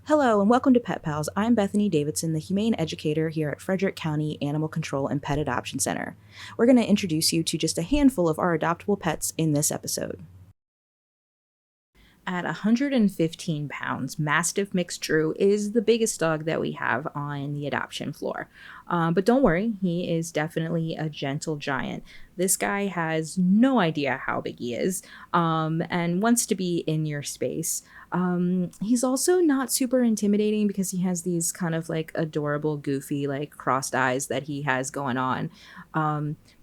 Hello and welcome to Pet Pals. I'm Bethany Davidson, the Humane Educator here at Frederick County Animal Control and Pet Adoption Center. We're going to introduce you to just a handful of our adoptable pets in this episode. At 115 pounds, Mastiff Mixed Drew is the biggest dog that we have on the adoption floor. But don't worry, he is definitely a gentle giant. This guy has no idea how big he is and wants to be in your space. He's also not super intimidating because he has these kind of like adorable, goofy, like crossed eyes that he has going on.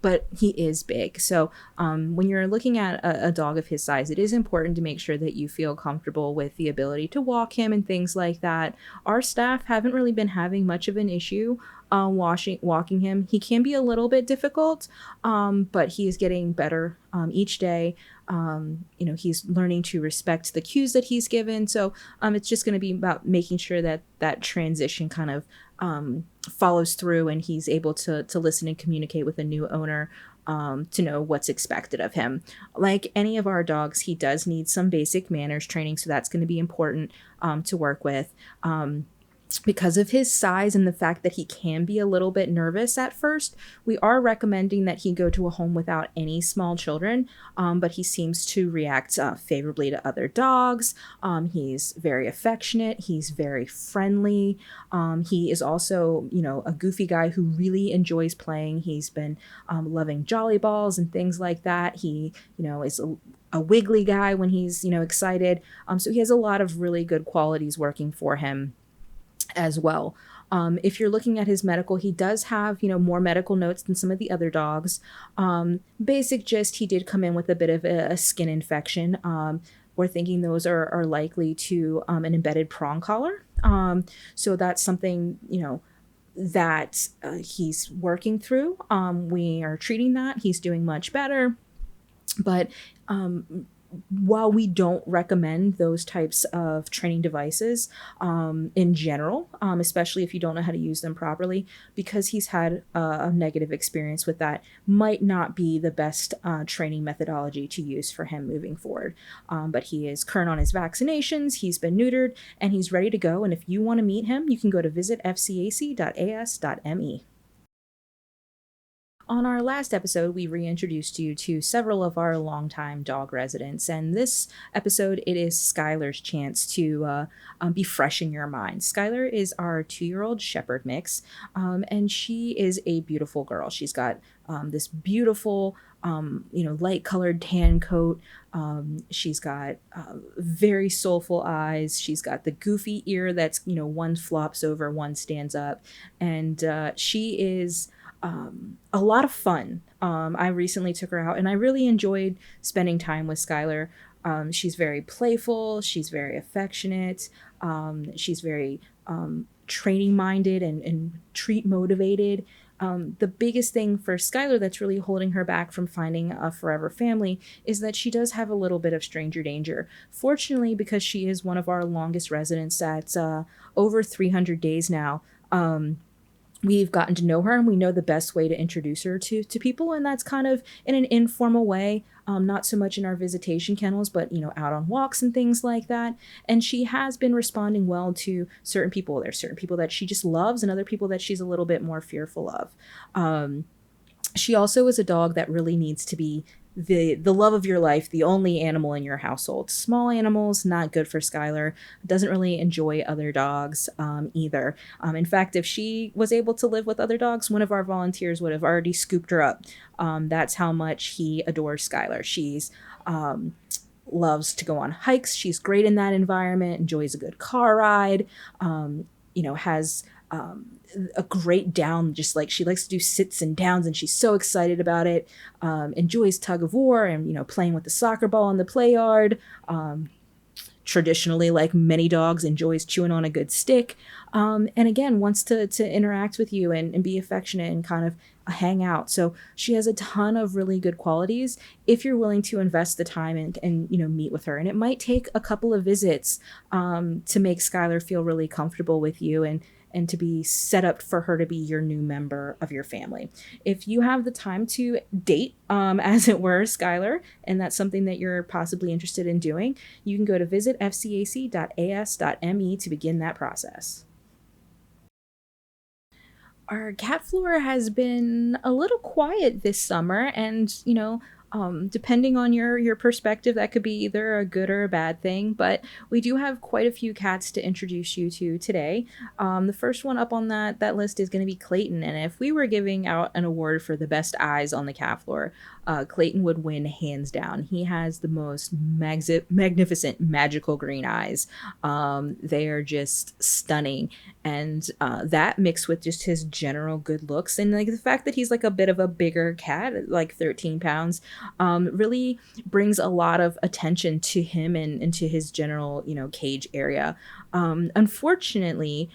But he is big. So when you're looking at a dog of his size, it is important to make sure that you feel comfortable with the ability to walk him and things like that. Our staff haven't really been having much of an issue walking him. He can be a little bit difficult, but he is getting better each day. He's learning to respect the cues that he's given. So it's just going to be about making sure that that transition kind of follows through and he's able to listen and communicate with a new owner to know what's expected of him. Like any of our dogs, he does need some basic manners training, so that's going to be important to work with. Because of his size and the fact that he can be a little bit nervous at first, we are recommending that he go to a home without any small children, but he seems to react favorably to other dogs. He's very affectionate. He's very friendly. He is also, a goofy guy who really enjoys playing. He's been loving jolly balls and things like that. He, is a wiggly guy when he's, excited. So he has a lot of really good qualities working for him as well. If you're looking at his medical, he does have, more medical notes than some of the other dogs. Basic gist, he did come in with a bit of a skin infection. We're thinking those are likely to an embedded prong collar. So that's something, that he's working through. We are treating that. He's doing much better. But while we don't recommend those types of training devices in general, especially if you don't know how to use them properly, because he's had a negative experience with that, might not be the best training methodology to use for him moving forward. But he is current on his vaccinations, he's been neutered, and he's ready to go. And if you want to meet him, you can go to visit fcac.as.me. On our last episode, we reintroduced you to several of our longtime dog residents, and this episode, it is Skylar's chance to be fresh in your mind. Skylar is our 2-year-old shepherd mix, and she is a beautiful girl. She's got this beautiful, light-colored tan coat. She's got very soulful eyes. She's got the goofy ear that's, one flops over, one stands up, and she is a lot of fun. I recently took her out and I really enjoyed spending time with Skylar. She's very playful. She's very affectionate. She's very training minded and treat motivated. The biggest thing for Skylar that's really holding her back from finding a forever family is that she does have a little bit of stranger danger. Fortunately, because she is one of our longest residents at over 300 days now, we've gotten to know her and we know the best way to introduce her to people. And that's kind of in an informal way, not so much in our visitation kennels, but, out on walks and things like that. And she has been responding well to certain people. There's certain people that she just loves and other people that she's a little bit more fearful of. She also is a dog that really needs to be the love of your life, the only animal in your household. Small animals, not good for Skylar. Doesn't really enjoy other dogs either. In fact, if she was able to live with other dogs, one of our volunteers would have already scooped her up. That's how much he adores Skylar. She's loves to go on hikes. She's great in that environment, enjoys a good car ride, has a great down, just like she likes to do sits and downs and she's so excited about it. Enjoys tug of war and playing with the soccer ball in the play yard. Traditionally, like many dogs, enjoys chewing on a good stick, and again wants to interact with you and be affectionate and kind of hang out. So she has a ton of really good qualities if you're willing to invest the time and meet with her. And it might take a couple of visits to make Skylar feel really comfortable with you and and to be set up for her to be your new member of your family. If you have the time to date, as it were, Skylar, and that's something that you're possibly interested in doing, you can go to visit fcac.as.me to begin that process. Our cat floor has been a little quiet this summer, and depending on your perspective, that could be either a good or a bad thing. But we do have quite a few cats to introduce you to today. The first one up on that list is going to be Clayton, and if we were giving out an award for the best eyes on the cat floor, Clayton would win hands down. He has the most magnificent, magical green eyes. They are just stunning, and that mixed with just his general good looks and like the fact that he's like a bit of a bigger cat, like 13 pounds, really brings a lot of attention to him and to his general, cage area. Unfortunately,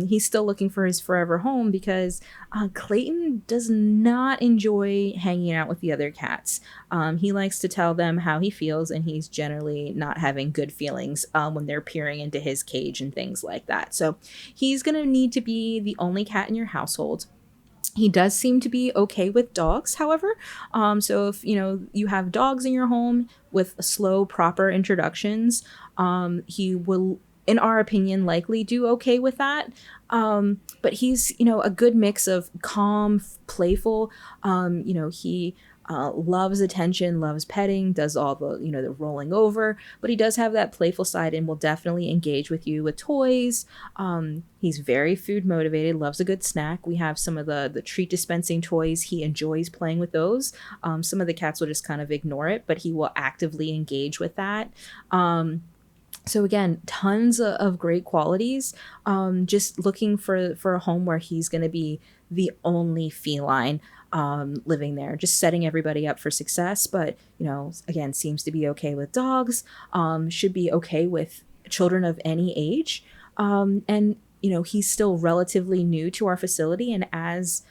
he's still looking for his forever home because Clayton does not enjoy hanging out with the other cats. He likes to tell them how he feels, and he's generally not having good feelings when they're peering into his cage and things like that. So he's going to need to be the only cat in your household. He does seem to be okay with dogs, however. So if you have dogs in your home with slow, proper introductions, he will, in our opinion, likely do okay with that. But he's a good mix of calm, playful. He loves attention, loves petting, does all the rolling over, but he does have that playful side and will definitely engage with you with toys. He's very food motivated, loves a good snack. We have some of the treat dispensing toys. He enjoys playing with those. Some of the cats will just kind of ignore it, but he will actively engage with that. So again, tons of great qualities. Just looking for a home where he's going to be the only feline living there, just setting everybody up for success. But, again, seems to be okay with dogs, should be okay with children of any age. And, he's still relatively new to our facility. And as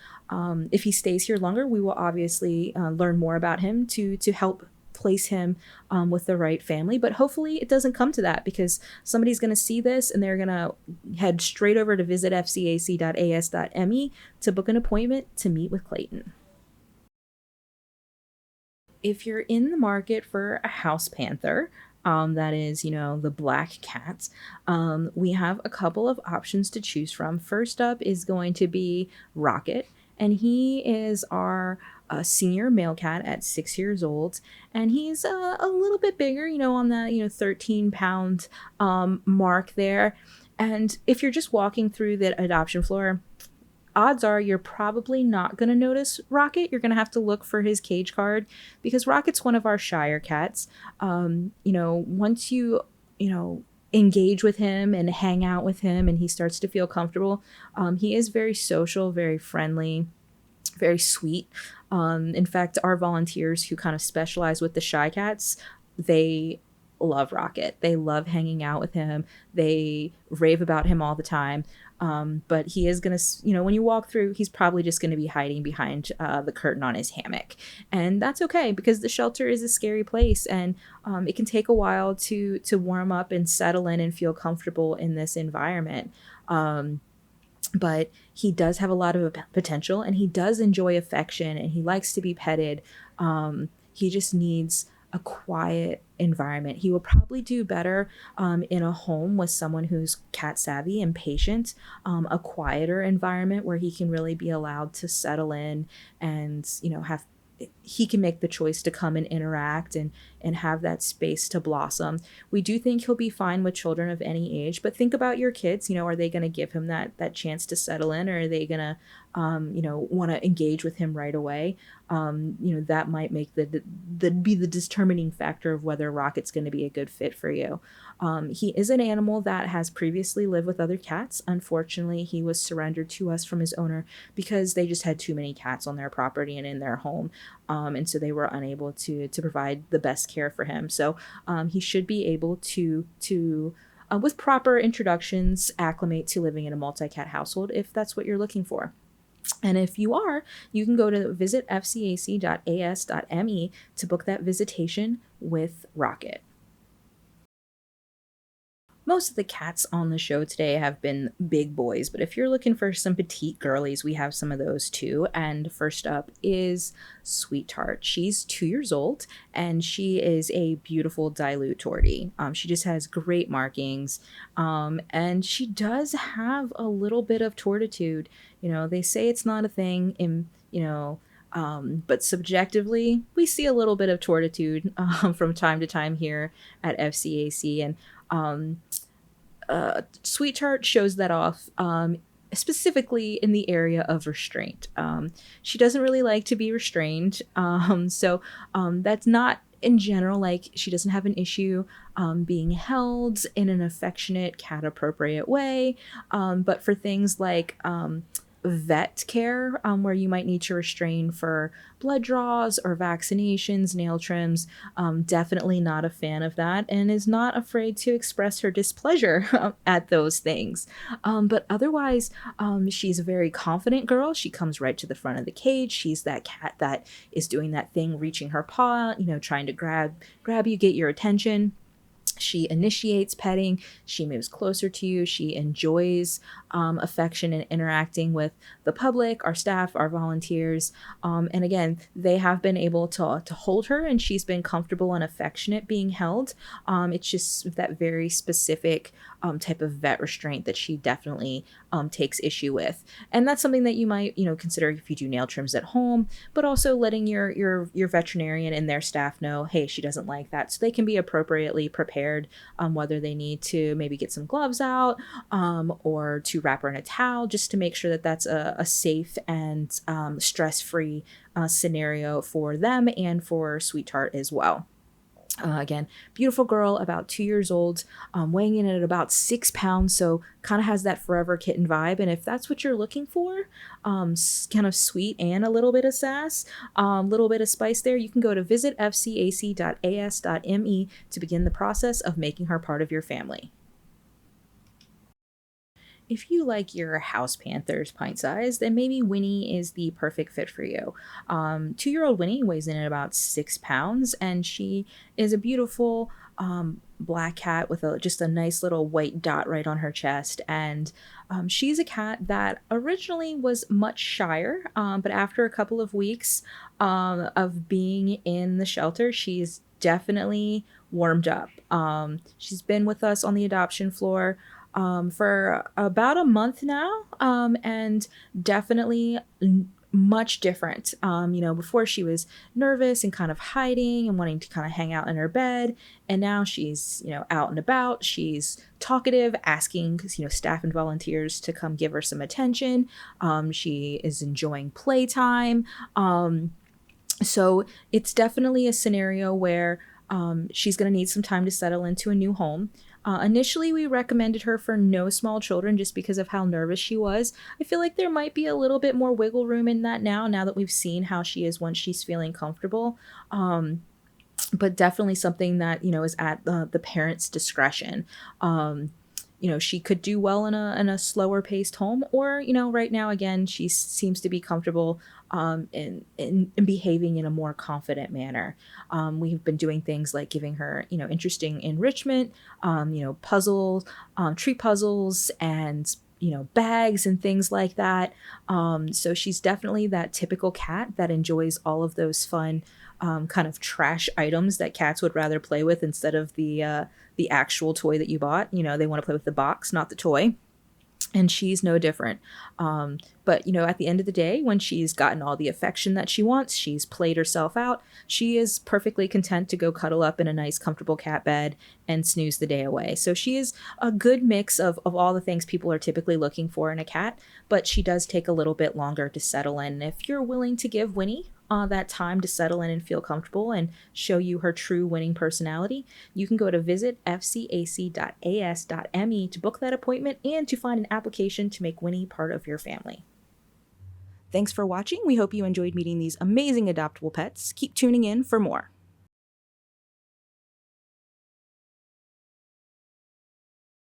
if he stays here longer, we will obviously learn more about him to help place him with the right family. But hopefully it doesn't come to that, because somebody's going to see this and they're going to head straight over to visit fcac.as.me to book an appointment to meet with Clayton. If you're in the market for a house panther, that is, the black cat, we have a couple of options to choose from. First up is going to be Rocket, and he is our senior male cat at 6 years old, and he's a little bit bigger, on the 13-pound mark there. And if you're just walking through the adoption floor, odds are you're probably not going to notice Rocket. You're going to have to look for his cage card, because Rocket's one of our shyer cats. Once you engage with him and hang out with him and he starts to feel comfortable, he is very social, very friendly, very sweet. In fact, our volunteers who kind of specialize with the shy cats, they love Rocket. They love hanging out with him. They rave about him all the time. But he is going to, when you walk through, he's probably just going to be hiding behind the curtain on his hammock. And that's okay, because the shelter is a scary place, and it can take a while to warm up and settle in and feel comfortable in this environment. But he does have a lot of potential, and he does enjoy affection, and he likes to be petted. He just needs a quiet environment. He will probably do better in a home with someone who's cat savvy and patient, a quieter environment where he can really be allowed to settle in and, he can make the choice to come and interact and have that space to blossom. We do think he'll be fine with children of any age, but think about your kids. Are they going to give him that chance to settle in, or are they going to, want to engage with him right away? That might make be the determining factor of whether Rocket's going to be a good fit for you. He is an animal that has previously lived with other cats. Unfortunately, he was surrendered to us from his owner because they just had too many cats on their property and in their home. And so they were unable to provide the best care for him. So he should be able to with proper introductions, acclimate to living in a multi-cat household if that's what you're looking for. And if you are, you can go to visit fcac.as.me to book that visitation with Rocket. Most of the cats on the show today have been big boys, but if you're looking for some petite girlies, we have some of those too. And first up is Sweetheart. She's 2 years old and she is a beautiful dilute tortie. She just has great markings, and she does have a little bit of tortitude. They say it's not a thing but subjectively, we see a little bit of tortitude from time to time here at FCAC, and Sweetheart shows that off, specifically in the area of restraint. She doesn't really like to be restrained, so that's not in general, like, she doesn't have an issue being held in an affectionate, cat appropriate way, but for things like vet care, where you might need to restrain for blood draws or vaccinations, nail trims, definitely not a fan of that, and is not afraid to express her displeasure at those things. But otherwise, she's a very confident girl. She comes right to the front of the cage. She's that cat that is doing that thing, reaching her paw, trying to grab you, get your attention. She initiates petting. She moves closer to you. She enjoys affection and interacting with the public, our staff, our volunteers. And again, they have been able to hold her, and she's been comfortable and affectionate being held. It's just that very specific type of vet restraint that she definitely takes issue with. And that's something that you might, consider if you do nail trims at home, but also letting your veterinarian and their staff know, hey, she doesn't like that. So they can be appropriately prepared, whether they need to maybe get some gloves out, or to wrap her in a towel, just to make sure that that's a safe and stress-free scenario for them and for Sweetheart as well. Again, beautiful girl, about 2 years old, weighing in at about 6 pounds, so kind of has that forever kitten vibe. And if that's what you're looking for, kind of sweet and a little bit of sass, a little bit of spice there, you can go to visit fcac.as.me to begin the process of making her part of your family. If you like your house panthers pint size, then maybe Winnie is the perfect fit for you. 2-year-old Winnie weighs in at about 6 pounds, and she is a beautiful black cat with just a nice little white dot right on her chest. And she's a cat that originally was much shyer, but after a couple of weeks of being in the shelter, she's definitely warmed up. She's been with us on the adoption floor for about a month now, and definitely much different. Before she was nervous and kind of hiding and wanting to kind of hang out in her bed, and now she's, out and about. She's talkative, asking, staff and volunteers to come give her some attention. She is enjoying playtime. So it's definitely a scenario where she's going to need some time to settle into a new home. Initially, we recommended her for no small children just because of how nervous she was. I feel like there might be a little bit more wiggle room in that now that we've seen how she is once she's feeling comfortable. But definitely something that, is at the parent's discretion. She could do well in a slower paced home, or, right now, again, she seems to be comfortable in behaving in a more confident manner. We've been doing things like giving her, interesting enrichment, puzzles, tree puzzles, and bags and things like that. So she's definitely that typical cat that enjoys all of those fun kind of trash items that cats would rather play with instead of the actual toy that you bought. They want to play with the box, not the toy. And she's no different. But, at the end of the day, when she's gotten all the affection that she wants, she's played herself out, she is perfectly content to go cuddle up in a nice, comfortable cat bed and snooze the day away. So she is a good mix of all the things people are typically looking for in a cat, but she does take a little bit longer to settle in. If you're willing to give Winnie that time to settle in and feel comfortable and show you her true winning personality, you can go to visit fcac.as.me to book that appointment and to find an application to make Winnie part of your family. Thanks for watching. We hope you enjoyed meeting these amazing adoptable pets. Keep tuning in for more.